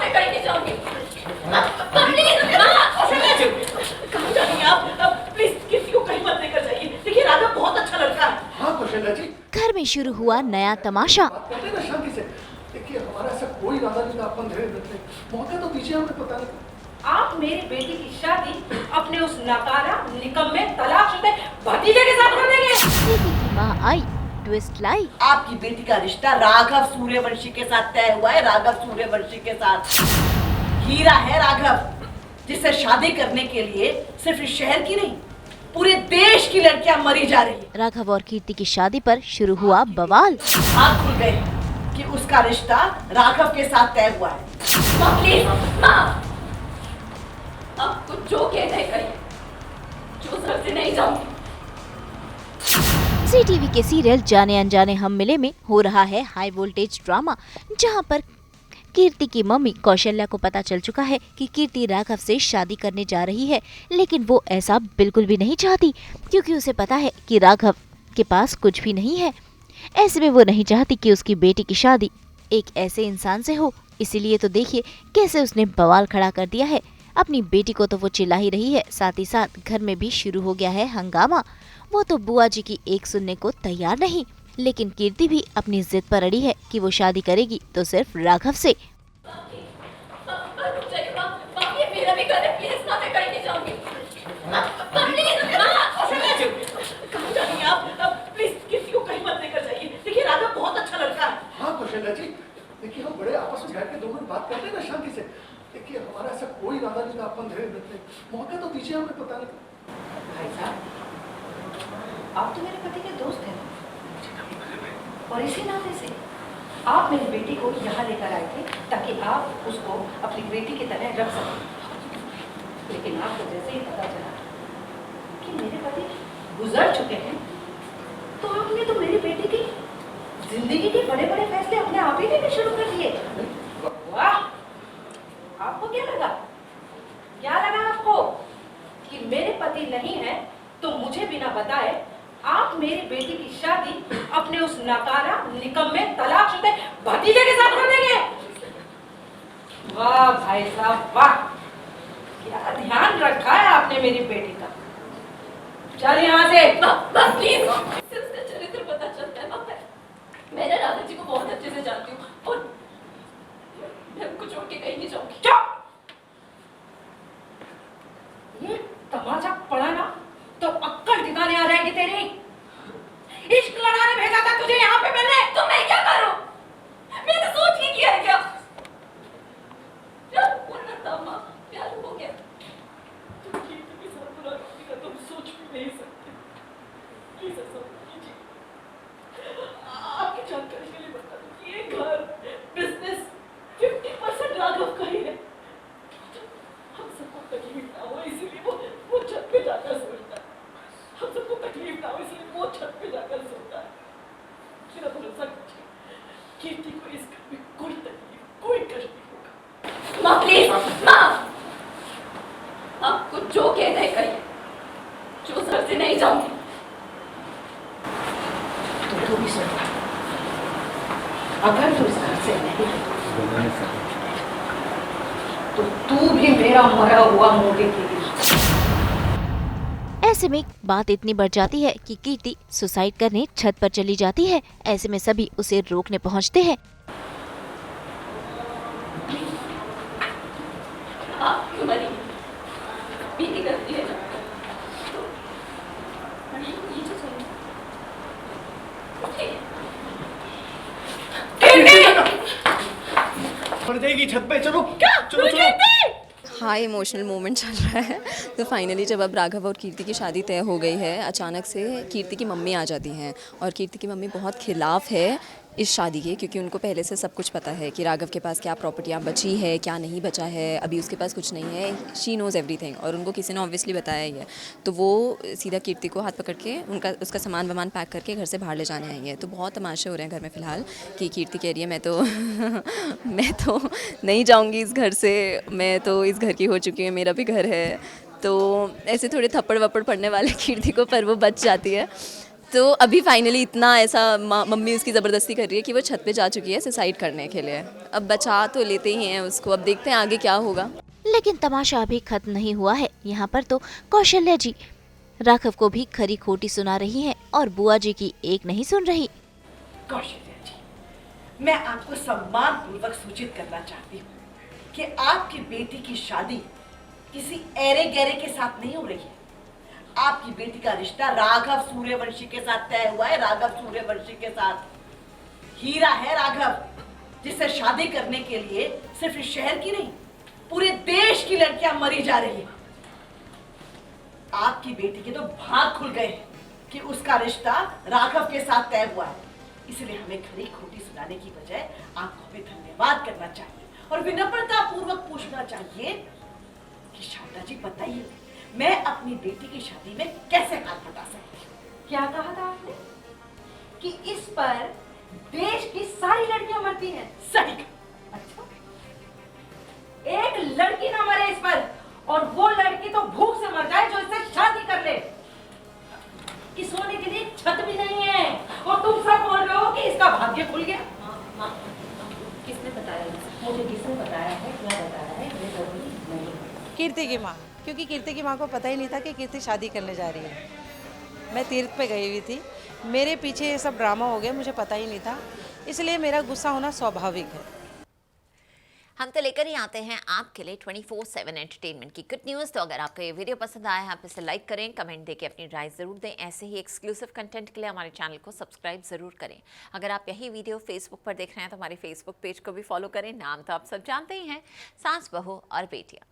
मैं कहीं नहीं जाऊंगी। प्लीज कहाँ जा रही हैं आप? प्लीज किसी को कहीं मत लेकर जाइए। देखिए राघव बहुत अच्छा लड़का है। हाँ कौशल्या जी, घर में शुरू हुआ नया तमाशा। बात करते हैं ना शांति से। देखिए हमारा ऐसा कोई इरादा नहीं था, अपन धीरे धीरे मौका तो दीजिए हमें, पता नहीं। आप मेरी बेटी की शादी अपने उस नकारा निकम्मे तलाकशुदा भतीजे के साथ कर देंगे। बेटी की माँ आई, ट्विस्ट लाई। आपकी बेटी का रिश्ता राघव सूर्यवंशी के साथ तय हुआ है। राघव सूर्यवंशी के साथ हीरा है राघव, जिससे शादी करने के लिए सिर्फ इस शहर की नहीं पूरे देश की लड़कियां मरी जा रही है। राघव और कीर्ति की शादी पर शुरू हुआ बवाल। आग खुल गए कि उसका रिश्ता राघव के साथ तय हुआ है। माँ प्लीज, माँ आप कुछ जो कहते हैं कहिए, जो सर से नहीं जाऊंगी। जी टीवी के सीरियल जाने अनजाने हम मिले में हो रहा है हाई वोल्टेज ड्रामा, जहां पर कीर्ति की मम्मी कौशल्या को पता चल चुका है कि कीर्ति राघव से शादी करने जा रही है, लेकिन वो ऐसा बिल्कुल भी नहीं चाहती, क्योंकि उसे पता है कि राघव के पास कुछ भी नहीं है। ऐसे में वो नहीं चाहती कि उसकी बेटी की शादी एक ऐसे इंसान से हो। इसीलिए तो देखिए कैसे उसने बवाल खड़ा कर दिया है। अपनी बेटी को तो वो चिल्ला ही रही है, साथ ही साथ घर में भी शुरू हो गया है हंगामा। वो तो बुआ जी की एक सुनने को तैयार नहीं, लेकिन कीर्ति भी अपनी जिद पर अड़ी है कि वो शादी करेगी तो सिर्फ राघव से। मेरा भी घर है, प्लीज ना, मैं कहीं नहीं जाऊंगी। कहाँ जा रही हैं आप? प्लीज किसी को कहीं मत लेकर जाइए। देखिए राघव बहुत अच्छा लड़का है। हाँ कौशल्या जी, देखिए हम बड़े आपस में बैठ के 2 मिनट बात करते हैं ना शांति से। देखिए हमारा ऐसा कोई इरादा नहीं था, अपन धीरे धीरे मौका तो दीजिए हमें, पता नहीं। भाई साहब, आप तो मेरे पति के दोस्त हैं, और इसी नाते से आप मेरी बेटी को यहाँ लेकर आए थे ताकि आप उसको अपनी बेटी की तरह रख सकें। लेकिन आपको जैसे ही पता चला कि मेरे पति गुजर चुके हैं, तो आपने तो मेरी बेटी की जिंदगी के बड़े बड़े फैसले अपने आप ही लेने शुरू कर दिए। वाह! आपको क्या लगा? क्या लगा आपको कि मेरे पति नहीं है तो मुझे बिना बताए आप मेरी बेटी की शादी अपने उस नकारा निकम्मे तलाकशुदा भतीजे के साथ कर देंगे? वाह भाई साहब वाह! क्या ध्यान रखा है आपने मेरी बेटी का। चल यहाँ से। प्लीज, इसका चरित्र पता चलता है। मैं ना राधा जी को बहुत अच्छे से जानती हूँ और मैं उनको छोड़ के कहीं नहीं जाऊंगी। चुप! ये तमाचा पड़ा ना तो अक्कल ठिकाने आ जाएगी तेरी। इश्क लड़ाने भेजा था तुझे यहाँ पे मैंने, तो मैं क्या करूं? मैंने सोच ही किया है क्या? प्यार पूर्ण था माँ, प्यार हो गया। तुम कीर्ति के साथ बुरा करोगी ना, तुम सोच भी नहीं सकते। प्लीज ऐसा मत कीजिए। आपकी जानकारी के लिए बता दूं कि ये घर, बिजनेस 50% राघव का ही है। हम सबको तकलीफ ना हो इसलिए वो छत पे जाकर सोता है। हम सबको तकलीफ ना हो इसलिए वो छत पे जाकर सोता है। मेरा भरोसा कीजिए, कीर्ति को इस घर में कोई तकलीफ, कोई कष्ट नहीं होगा। माँ प्लीज, माँ आप कुछ जो कहते हैं कहिए, जो सर से नहीं जाऊंगी। तो भी सुन, अगर तू इस घर से नहीं तो तू भी मेरा मरा हुआ मुंह देखेगी। ऐसे में बात इतनी बढ़ जाती है कि कीर्ति सुसाइड करने छत पर चली जाती है। ऐसे में सभी उसे रोकने पहुंचते हैं। आप क्यों मरी? बीती करती है ना। पड़ जाएगी छत पे, चलो क्या? चलो चलो। हाई इमोशनल मोमेंट चल रहा है। तो फाइनली जब अब राघव और कीर्ति की शादी तय हो गई है, अचानक से कीर्ति की मम्मी आ जाती हैं और कीर्ति की मम्मी बहुत खिलाफ है इस शादी के, क्योंकि उनको पहले से सब कुछ पता है कि राघव के पास क्या प्रॉपर्टियाँ बची है, क्या नहीं बचा है, अभी उसके पास कुछ नहीं है। शी नोज़ एवरीथिंग, और उनको किसी ने ऑब्वियसली बताया ही है। तो वो सीधा कीर्ति को हाथ पकड़ के उसका सामान वामान पैक करके घर से बाहर ले जाने आई है। तो बहुत तमाशे हो रहे हैं घर में फ़िलहाल कि कीर्ति कह रही है मैं तो मैं तो नहीं जाऊँगी इस घर से, मैं तो इस घर की हो चुकी है, मेरा भी घर है। तो ऐसे थोड़े थप्पड़ वप्पड़ पड़ने वाले कीर्ति को, पर वो बच जाती है। तो अभी फाइनली इतना ऐसा मम्मी उसकी ज़बरदस्ती कर रही है कि वो छत पे जा चुकी है सुसाइड करने के लिए। अब बचा तो लेते ही हैं उसको, अब देखते हैं आगे क्या होगा। लेकिन तमाशा अभी खत्म नहीं हुआ है। यहाँ पर तो कौशल्या जी राघव को भी खरी खोटी सुना रही हैं और बुआ जी की एक नहीं सुन रही। कौशल्या जी, मैं आपको सम्मान पूर्वक सूचित करना चाहती हूँ कि आपकी बेटी की शादी किसी ऐरे गहरे के साथ नहीं हो रही है। आपकी बेटी का रिश्ता राघव सूर्यवंशी के साथ तय हुआ है, राघव सूर्यवंशी के साथ। हीरा है राघव, जिससे शादी करने के लिए सिर्फ इस शहर की नहीं, पूरे देश की लड़कियां मरी जा रही हैं। आपकी बेटी के तो भाग खुल गए हैं कि उसका रिश्ता राघव के साथ तय हुआ है। इसलिए हमें खरी खोटी सुनाने की बजाय आपको हमें धन्यवाद करना चाहिए और विनम्रता पूर्वक पूछना चाहिए कि शारदा जी बताइए, मैं अपनी बेटी की शादी में कैसे हाथ बटा सकती हूँ? क्या कहा था आपने कि इस पर देश की सारी लड़कियां मरती हैं? सही कहा। अच्छा, एक लड़की ना मरे इस पर, और वो लड़की तो भूख से मर जाए जो इससे शादी कर ले। कि सोने के लिए एक छत भी नहीं है और तुम सब बोल रहे हो कि इसका भाग्य खुल गया। किसने बताया? मुझे किसने बताया है, क्या बताया है, ये जरूरी नहीं है। कीर्ति की माँ, क्योंकि कीर्ति की माँ को पता ही नहीं था कि कीर्ति शादी करने जा रही है। मैं तीर्थ पे गई हुई थी, मेरे पीछे ये सब ड्रामा हो गया, मुझे पता ही नहीं था, इसलिए मेरा गुस्सा होना स्वाभाविक है। हम तो लेकर ही आते हैं आपके लिए 24/7 एंटरटेनमेंट की गुड न्यूज़। तो अगर आपको ये वीडियो पसंद आया है, आप इसे लाइक करें, कमेंट देके अपनी राय ज़रूर दें। ऐसे ही एक्सक्लूसिव कंटेंट के लिए हमारे चैनल को सब्सक्राइब ज़रूर करें। अगर आप यही वीडियो फेसबुक पर देख रहे हैं तो हमारे फेसबुक पेज को भी फॉलो करें। नाम तो आप सब जानते ही हैं, सास बहू और बेटियाँ।